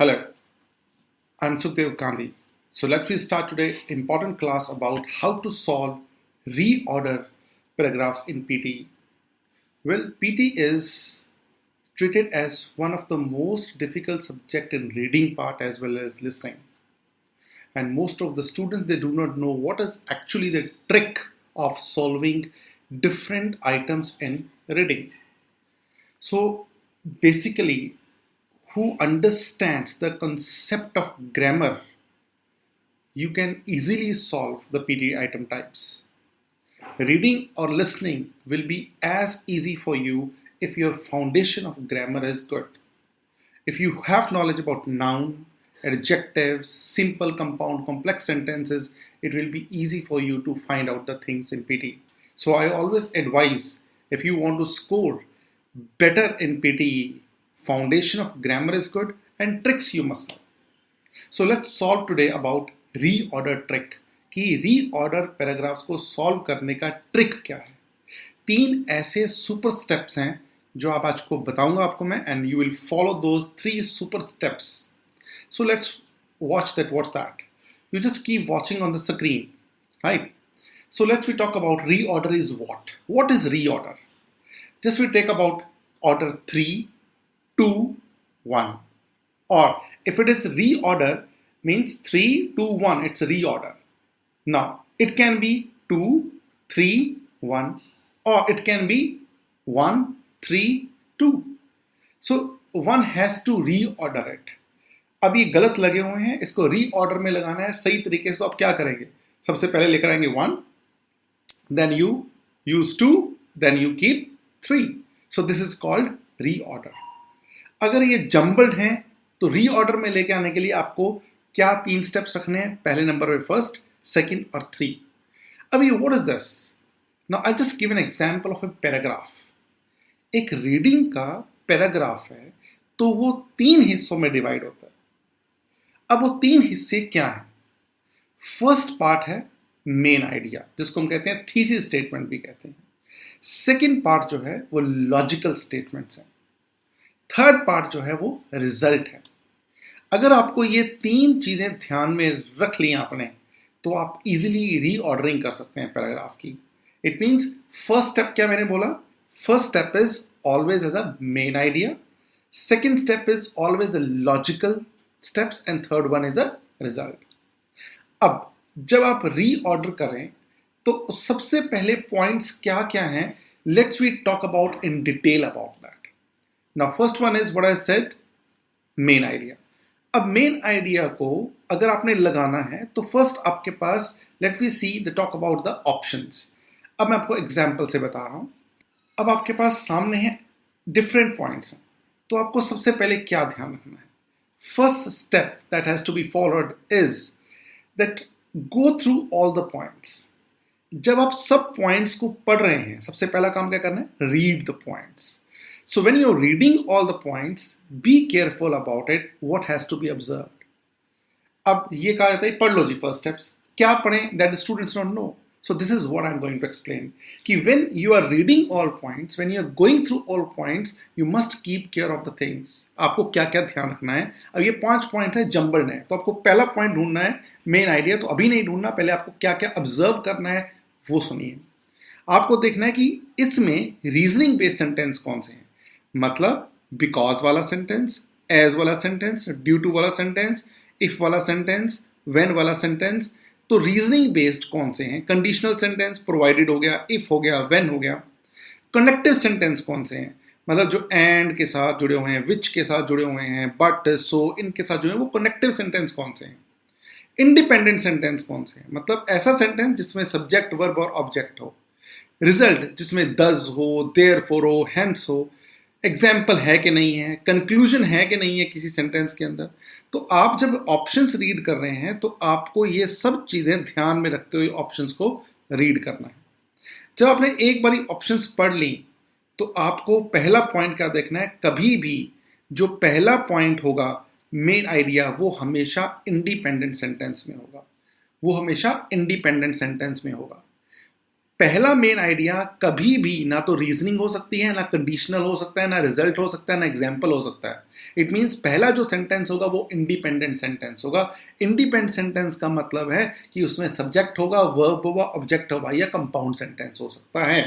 Hello, I'm Sukhdev Gandhi. So let me start today important class about how to solve reorder paragraphs in PTE. Well, PTE is treated as one of the most difficult subject in reading part as well as listening. And most of the students, they do not know what is actually the trick of solving different items in reading. So basically, who understands the concept of grammar, you can easily solve the PTE item types. Reading or listening will be as easy for you if your foundation of grammar is good. If you have knowledge about noun, adjectives, simple, compound, complex sentences, it will be easy for you to find out the things in PTE. So I always advise, if you want to score better in PTE, foundation of grammar is good and tricks you must know. So let's solve today about reorder trick कि reorder paragraphs को solve करने का trick क्या है। 3 ऐसे super steps हैं जो आप आज को बताऊंगा आपको मैं, and you will follow those 3 super steps. So let's watch that. What's that? You just keep watching on the screen, right? So let's talk about reorder is what? What is reorder? Just we take about order 3, 2, 1. Or if it is reorder, means 3, 2, 1, it's a reorder. Now, it can be 2, 3, 1, or it can be 1, 3, 2. So, one has to reorder it. अब ये गलत लगे हुए हैं, इसको reorder में लगाना है सही तरीके से. तो आप क्या करेंगे? सबसे पहले लेकर आएंगे 1, then you use 2, then you keep 3. So this is called reorder. अगर ये जम्बल्ड हैं तो रीऑर्डर में लेके आने के लिए आपको क्या 3 स्टेप्स रखने हैं? पहले नंबर पे फर्स्ट, सेकंड और 3. अभी what is this? Now I just give an example of a paragraph. एक रीडिंग का पैराग्राफ है तो वो 3 हिस्सों में डिवाइड होता है. अब वो 3 हिस्से क्या हैं? फर्स्ट पार्ट है मेन आइडिया, जिसको हम कहते हैं थीसिस स्टेटमेंट भी कहते हैं. सेकंड पार्ट जो है वो लॉजिकल स्टेटमेंट्स हैं. थर्ड पार्ट जो है वो रिजल्ट है. अगर आपको ये 3 चीजें ध्यान में रख ली आपने तो आप इजीली रीऑर्डरिंग कर सकते हैं पैराग्राफ की. इट मींस फर्स्ट स्टेप क्या मैंने बोला? First step is always as a main idea, second step is always the logical steps and third one is a result. अब जब आप रीऑर्डर करें तो सबसे पहले पॉइंट्स क्या क्या हैं? Let's we talk about in detail about that. Now first one is what I said, main idea. अब मेन आइडिया को अगर आपने लगाना है तो फर्स्ट आपके पास, let we see the talk about the options. अब मैं आपको एग्जांपल से बता रहा हूं. अब आपके पास सामने है डिफरेंट पॉइंट्स हैं, तो आपको सबसे पहले क्या ध्यान रखना है? First step that has to be followed is that go through all the points. जब आप सब पॉइंट्स को पढ़ रहे हैं, सबसे पहला काम क्या करना है? Read the points. So when you're reading all the points, be careful about it, what has to be observed. अब ये कहा जाता है पढ़ लो जी फर्स्ट स्टेप्स. क्या पढ़ें? That the students don't know. So this is what I'm going to explain. कि when you are reading all points, when you are going through all points, you must keep care of the things. आपको क्या क्या ध्यान रखना है? अब ये 5 points है, जम्बल्ड है, तो आपको पहला पॉइंट ढूंढना है मेन आइडिया. तो अभी नहीं ढूंढना, पहले आपको क्या क्या ऑब्जर्व करना है वो सुनिए. आपको देखना है कि इसमें रीजनिंग बेस्ड सेंटेंस कौन से हैं. मतलब बिकॉज वाला सेंटेंस, एज वाला सेंटेंस, ड्यू टू वाला सेंटेंस, इफ वाला सेंटेंस, व्हेन वाला सेंटेंस. तो रीजनिंग बेस्ड कौन से हैं? कंडीशनल सेंटेंस, प्रोवाइडेड हो गया, इफ हो गया, व्हेन हो गया. कनेक्टिव सेंटेंस कौन से हैं? मतलब जो एंड के साथ जुड़े हुए हैं, विच के साथ जुड़े हुए हैं, बट, सो, इनके साथ जुड़े हैं, वो कनेक्टिव सेंटेंस कौन से हैं? इंडिपेंडेंट सेंटेंस कौन से हैं? मतलब ऐसा सेंटेंस जिसमें सब्जेक्ट, वर्ब और ऑब्जेक्ट हो. रिजल्ट जिसमें डज हो, देयरफॉर हो, हेंस हो. एग्जाम्पल है कि नहीं है, कंक्लूजन है कि नहीं है किसी सेंटेंस के अंदर. तो आप जब ऑप्शंस रीड कर रहे हैं तो आपको ये सब चीज़ें ध्यान में रखते हुए ऑप्शंस को रीड करना है. जब आपने एक बारी ऑप्शंस पढ़ ली तो आपको पहला पॉइंट क्या देखना है? कभी भी जो पहला पॉइंट होगा मेन आइडिया, वो हमेशा इंडिपेंडेंट सेंटेंस में होगा. वो हमेशा इंडिपेंडेंट सेंटेंस में होगा. पहला मेन आइडिया कभी भी ना तो रीजनिंग हो सकती है, ना कंडीशनल हो सकता है, ना रिजल्ट हो सकता है, ना एग्जाम्पल हो सकता है। इट मीन्स पहला जो सेंटेंस होगा वो इंडिपेंडेंट सेंटेंस होगा। इंडिपेंडेंट सेंटेंस का मतलब है कि उसमें सब्जेक्ट होगा, वर्ब होगा, ऑब्जेक्ट होगा, या कंपाउंड सेंटेंस हो सकता है,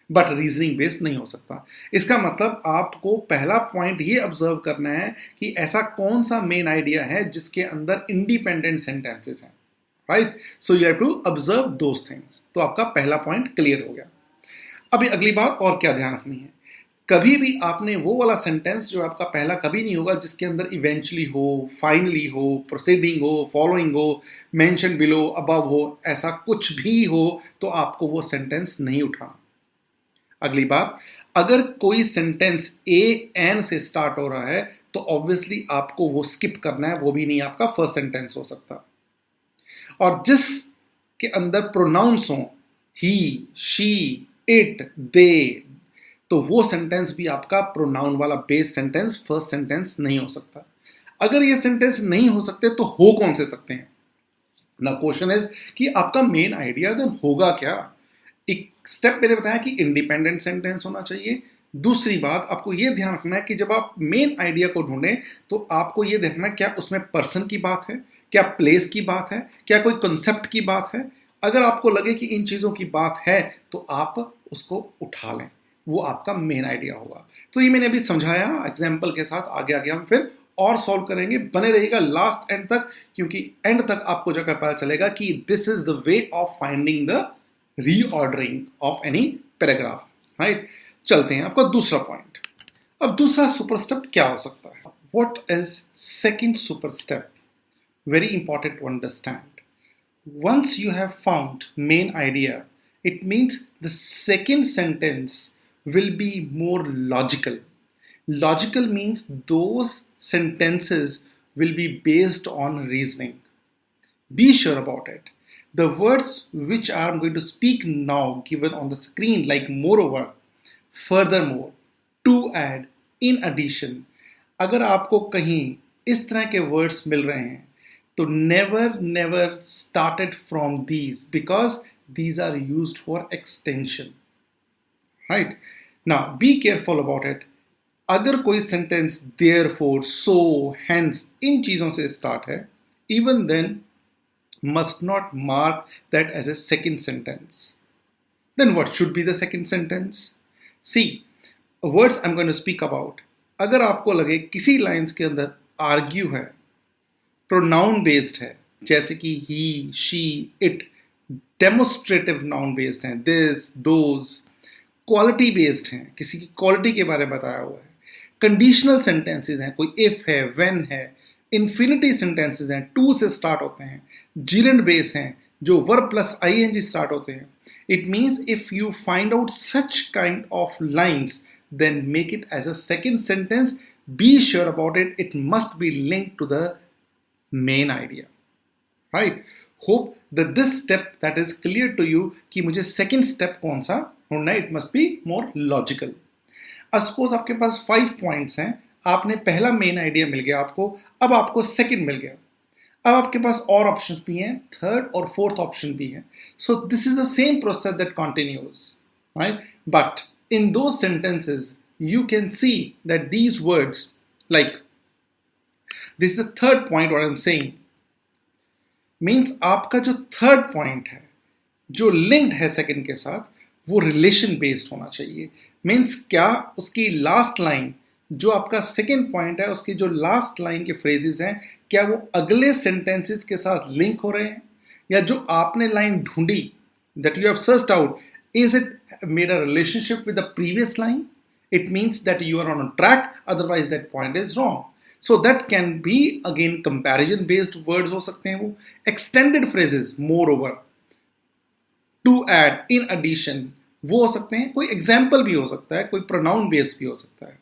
बट रीजनिंग बेस्ड नहीं हो सकता। इसका मतलब आपको पहला पॉइंट ये ऑब्जर्व करना है कि ऐसा कौन सा मेन आइडिया है जिसके अंदर इंडिपेंडेंट सेंटेंसेस हैं, right? So you have to observe those things. तो आपका पहला पॉइंट क्लियर हो गया। अभी अगली बात और क्या ध्यान रखनी है, कभी भी आपने वो वाला सेंटेंस जो आपका पहला कभी नहीं होगा जिसके अंदर इवेंचुअली हो, फाइनली हो, प्रोसीडिंग हो, फॉलोइंग हो, मेंशन बिलो, अबव हो, ऐसा कुछ भी हो तो आपको वो सेंटेंस नहीं उठाना। अगली बात, अगर कोई सेंटेंस ए एन से स्टार्ट हो रहा है तो ऑब्वियसली आपको वो स्किप करना है, वो भी नहीं आपका फर्स्ट सेंटेंस हो सकता। और जिस के अंदर प्रोनाउंस हो, ही, शी, इट, दे, तो वो सेंटेंस भी आपका प्रोनाउन वाला बेस सेंटेंस, फर्स्ट सेंटेंस नहीं हो सकता। अगर ये सेंटेंस नहीं हो सकते तो हो कौन से सकते हैं ना? क्वेश्चन इज कि आपका मेन आइडिया देन होगा क्या? एक स्टेप मैंने बताया कि इंडिपेंडेंट सेंटेंस होना चाहिए। दूसरी बात आपको यह ध्यान रखना है कि जब आप मेन आइडिया को ढूंढें तो आपको यह देखना क्या उसमें पर्सन की बात है, क्या प्लेस की बात है, क्या कोई कंसेप्ट की बात है। अगर आपको लगे कि इन चीज़ों की बात है तो आप उसको उठा लें, वो आपका मेन आइडिया होगा। तो ये मैंने अभी समझाया एग्जाम्पल के साथ, आगे आगे हम फिर और सॉल्व करेंगे। बने रहिएगा लास्ट एंड तक, क्योंकि एंड तक आपको जगह पता चलेगा कि this is the way of finding the reordering of any paragraph, right? चलते हैं आपका दूसरा पॉइंट। अब दूसरा सुपर स्टेप क्या हो सकता है? What is second super step? Very important to understand. Once you have found main idea, it means the second sentence will be more logical. Logical means those sentences will be based on reasoning. Be sure about it. The words which I am going to speak now given on the screen, like moreover, furthermore, to add, in addition, अगर आपको कहीं इस तरह के words मिल रहे हैं तो never started from these, because these are used for extension, right? Now be careful about it. अगर कोई सेंटेंस therefore, so, hence इन चीजों से स्टार्ट है, even then must not mark that as a second sentence. Then what should be the second sentence? See, words I'm going to speak about, अगर आपको लगे किसी lines के अंदर argue है, प्रोनाउन बेस्ड है, जैसे कि he, she, it, demonstrative noun based है, दिस, दोज, क्वालिटी बेस्ड हैं, किसी की क्वालिटी के बारे में बताया हुआ है, कंडीशनल सेंटेंसेस हैं, कोई इफ है, व्हेन है, इन्फिनिटी सेंटेंसेस हैं, टू से स्टार्ट होते हैं, जीरेंड बेस हैं जो वर्ब प्लस आईएनजी स्टार्ट होते हैं। It means if you find out such kind of lines then make it as a second sentence. Be sure about it. It must be linked to the main idea, right? Hope that this step that is clear to you कि मुझे second step कौन सा ढूंढना है. It must be more logical. अब suppose आपके पास 5 points हैं, आपने पहला main idea मिल गया आपको, अब आपको second मिल गया, अब आपके पास और ऑप्शन भी हैं, थर्ड और फोर्थ ऑप्शन भी है. सो this is the same process that continues, right? But in those sentences you can see that these words, like this is the third point what I'm saying, means आपका जो third point है जो linked है second के साथ, वो relation based होना चाहिए. means क्या उसकी last line जो आपका second point है, उसकी जो last line के phrases हैं, क्या वो अगले sentences के साथ link हो रहे हैं, या जो आपने line ढूंढी that you have searched out, is it made a relationship with the previous line? It means that you are on a track, otherwise that point is wrong. So that can be again comparison based words हो सकते हैं, वो extended phrases, moreover, to add, in addition, वो हो सकते हैं, कोई example भी हो सकता है, कोई pronoun based भी हो सकता है.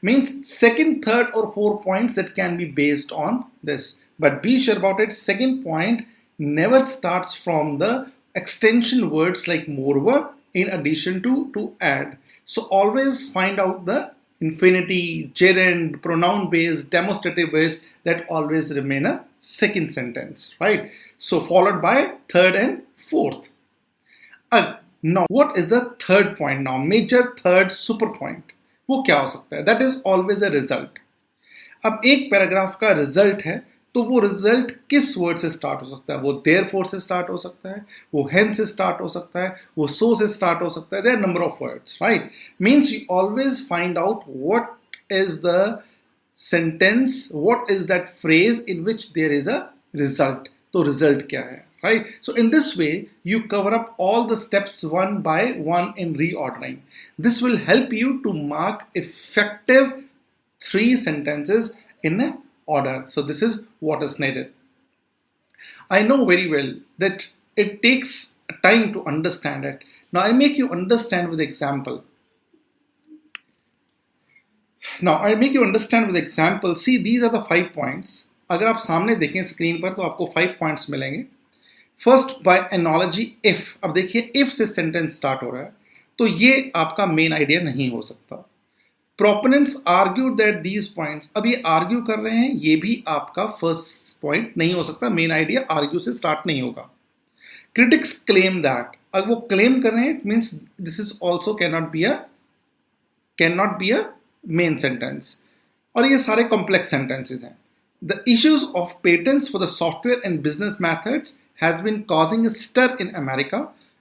Means second, third or fourth points that can be based on this. But be sure about it, second point never starts from the extension words like moreover, in addition to add. So always find out the infinity, gerund, pronoun based, demonstrative based that always remain a second sentence, right? So followed by third and fourth. Now what is the third point? Now major third super point वो क्या हो सकता है? That is always a result. अब एक paragraph का result है तो वो रिजल्ट किस वर्ड से स्टार्ट हो सकता है? वो देयरफॉर से स्टार्ट हो सकता है, वो हेंस से स्टार्ट हो सकता है, वो सो से स्टार्ट हो सकता है. There number of words, right? Means you always find out what is the sentence, what is that phrase in which there is a result. तो रिजल्ट क्या है, right? So in this way, you cover up all the steps one by one in reordering. This will help you to mark effective 3 sentences in order. So this is what is needed. I know very well that it takes time to understand it. Now I make you understand with example. See, these are the 5 points. अगर आप सामने देखें screen पर तो आपको 5 points मिलेंगे. First by analogy if. अब देखिए इफ से सेंटेंस स्टार्ट हो रहा है तो ये आपका मेन आइडिया नहीं हो सकता. Proponents argue that these points. अब ये आर्ग्यू कर रहे हैं, ये भी आपका फर्स्ट पॉइंट नहीं हो सकता. मेन आइडिया आर्ग्यू से स्टार्ट नहीं होगा. Critics claim that. अब वो क्लेम कर रहे हैं, it means this is also can not be a main sentence. और ये सारे कॉम्प्लेक्स सेंटेंसेज हैं. The issues of patents for the software and business methods has been causing a stir in America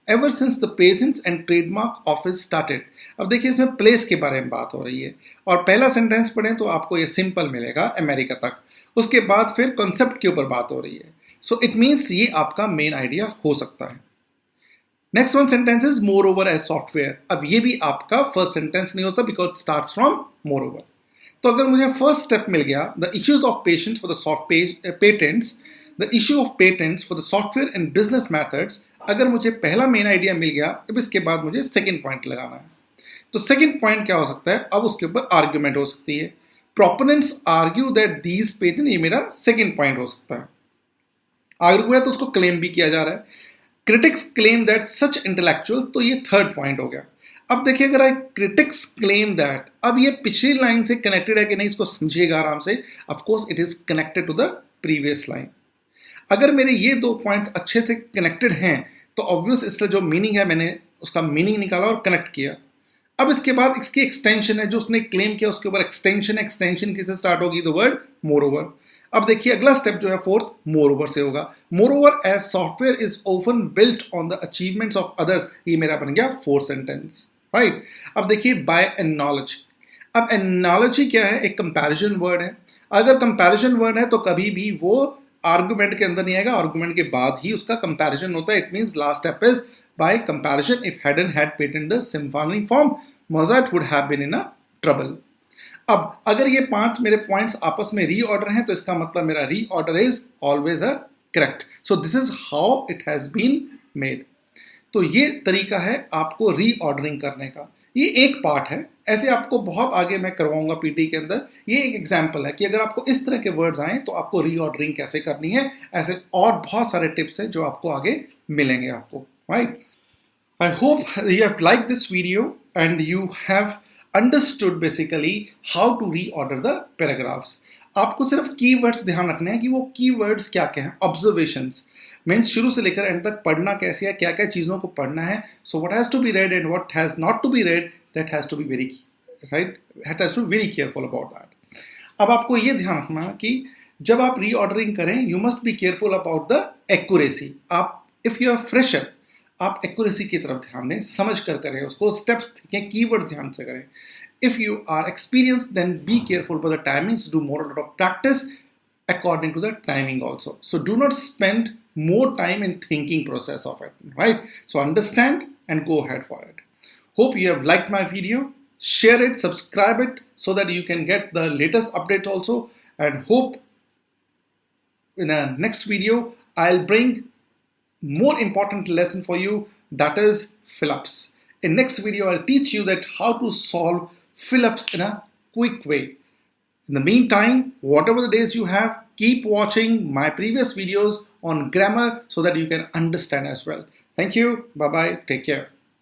ever since the Patents and Trademark Office started. अब देखिए इसमें place के बारे में बात हो रही है और पहला सेंटेंस पढ़ें तो आपको ये सिंपल मिलेगा अमेरिका तक. उसके बाद फिर कॉन्सेप्ट के ऊपर बात हो रही है. सो इट मीन्स ये आपका मेन आइडिया हो सकता है. Next one sentence is moreover as software. अब ये भी आपका फर्स्ट सेंटेंस नहीं होता because starts from moreover. तो अगर मुझे फर्स्ट स्टेप मिल गया, the issues of patients for the patents, the issue of patents for the software and business methods. अगर मुझे पहला मेन आइडिया मिल गया, अब इसके बाद मुझे सेकंड पॉइंट लगाना है. तो सेकंड पॉइंट क्या हो सकता है? अब उसके ऊपर आर्ग्यूमेंट हो सकती है. Proponents argue that these patent. ये मेरा सेकंड पॉइंट हो सकता है. आर्ग्यू है तो उसको क्लेम भी किया जा रहा है. Critics claim that such intellectual. तो ये थर्ड पॉइंट हो गया. अब देखिए अगर क्रिटिक्स क्लेम दैट, अब ये पिछली लाइन से कनेक्टेड है कि नहीं, इसको समझिएगा आराम से. Of course it is connected to the previous line. अगर मेरे ये 2 पॉइंट्स अच्छे से कनेक्टेड हैं तो ऑब्वियस इसका जो मीनिंग है मैंने उसका मीनिंग निकाला और कनेक्ट किया. अब इसके बाद इसकी एक्सटेंशन है, जो उसने क्लेम किया उसके ऊपर एक्सटेंशन किससे स्टार्ट होगी? The word more over. अब देखिए अगला स्टेप जो है फोर्थ मोर ओवर से होगा. Moreover as software is often built on the achievements of others. ये मेरा बन गया फोर्थ सेंटेंस, राइट? अब देखिए बाय एनालॉजी. अब एनालॉजी क्या है? एक कंपैरिजन वर्ड है. अगर कंपैरिजन वर्ड है तो कभी भी वो आर्गुमेंट के अंदर नहीं आएगा, आर्गुमेंट के बाद ही उसका कंपैरिजन होता है. It means last step is by comparison. If Haydn had patent the symphony form, Mozart would have been in a trouble. अब अगर ये 5 मेरे पॉइंट्स आपस में रीऑर्डर हैं तो इसका मतलब मेरा reorder is always a correct. So this is how it has been made. तो ये तरीका है आपको रीऑर्डरिंग करने का. ये एक पार्ट है, ऐसे आपको बहुत आगे मैं करवाऊंगा पीटी के अंदर. ये एक एग्जांपल है कि अगर आपको इस तरह के वर्ड्स आए तो आपको रीऑर्डरिंग कैसे करनी है. ऐसे और बहुत सारे टिप्स हैं जो आपको आगे मिलेंगे आपको, right? I hope you have like this video and you have understood basically how to reorder the paragraphs. आपको सिर्फ कीवर्ड्स ध्यान रखने हैं कि वो कीवर्ड्स क्या क्या हैं. ऑब्जर्वेशंस मीन्स शुरू से लेकर एंड तक पढ़ना कैसे है, क्या क्या चीज़ों को पढ़ना है. So what has to be read and what has not to be read, that has to be very right, that has to be very careful about that. अब आपको ये ध्यान रखना कि जब आप रीऑर्डरिंग करें you must be careful about the accuracy. आप इफ़ यू आर फ्रेशर आप एक्यूरेसी की तरफ ध्यान दें, समझ कर करें उसको, स्टेप्स देखें, कीवर्ड ध्यान से करें. If you are experienced, then be careful about the timings. Do more a lot of practice according to the timing also. So do not spend more time in thinking process of it, right? So understand and go ahead for it. Hope you have liked my video. Share it, subscribe it so that you can get the latest updates also. And hope in a next video I'll bring more important lesson for you, that is fill-ups. In next video I'll teach you that how to solve fill-ups in a quick way. In the meantime, whatever the days you have, keep watching my previous videos on grammar so that you can understand as well. Thank you. Bye-bye. Take care.